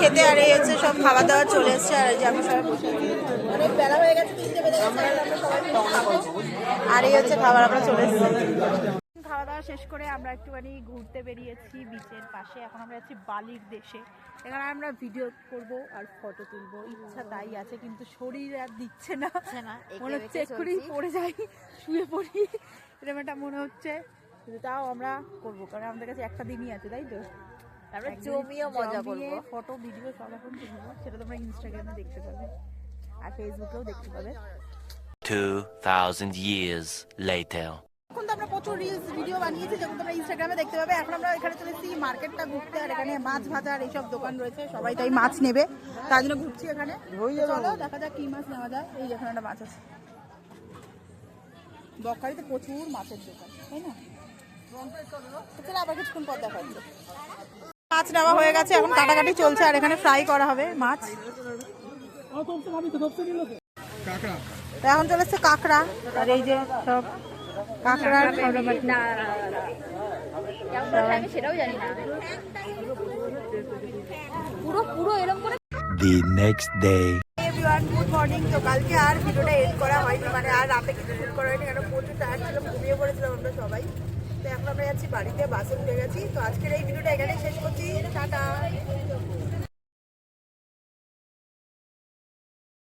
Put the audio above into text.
খেতে, আর এই হচ্ছে সব খাবার দাবার চলে এসছে। আর এই যে আমরা সবাই বসে আছি, অনেক বেলা হয়ে গেছে, 3টে বেজে গেছে, আমরা সবাই খাবো। আর এই হচ্ছে খাবার আমরা চলে এসেছি। খাওয়া দাওয়া শেষ করে আমরা একটুখানি ঘুরতে বেরিয়েছি বিচের পাশে। এখন আমরা যাচ্ছি বালির দেশে। এখানে আমরা ভিডিও করব আর ফটো তুলবো, ইচ্ছা তাই আছে, কিন্তু শরীর আর দিচ্ছে না। মনে হচ্ছে এক্ষুনি পড়ে যাই, শুয়ে পড়ি, এরকম একটা মনে হচ্ছে। কিন্তু তাও আমরা করবো, কারণ আমাদের কাছে একটা দিনই আছে, তাই তো? আমরা জমিয়ে মজা করবো, ফটো ভিডিও সব এখন তুলবো। সেটা তোমরা ইনস্টাগ্রামে দেখতে পাবে আর ফেসবুকেও দেখতে পাবে। 2000 years later. এখন তো আমরা প্রচুর রিলস ভিডিও বানিয়েছি, যেগুলো তোমরা ইনস্টাগ্রামে দেখতে পাবে। এখন আমরা এখানে চলে এসেছি মার্কেটটা ঘুরতে, আর এখানে মাছ ভাজার এইসব দোকান রয়েছে, সবাই তাই মাছ নেবে, তার জন্য ঘুরছি এখানে। চলো দেখা যাক কি মাছ নেওয়া যায়। এই যেখানে একটা মাছ আছে, বকখালিতে প্রচুর মাছের দোকান, তাই না? চলো আবার কিছুক্ষণ পর দেখা হচ্ছে। মাছ নেওয়া হয়ে গেছে, এখন কাটাকাটি চলছে, আর এখানে ফ্রাই করা হবে মাছ। তো এখন চলে এসছে কাঁকড়া, আর এই যে সব কাঁকড়া সেটাও জানি না পুরো পুরো এরকম করে। The next day. Everyone, good morning. তো কালকে আর ভিডিওটা এডিট করা হয়নি, মানে আর রাতে কিছু এডিট করা হয়নি, কারণ প্রচুর টায়ার্ড ছিলাম, ঘুমিয়ে পড়েছিলাম আমরা সবাই। তো এখন আমরা যাচ্ছি বাড়িতে, বাসে উঠে গেছি। তো আজকের এই ভিডিওটা এখানেই শেষ করছি, টাটা।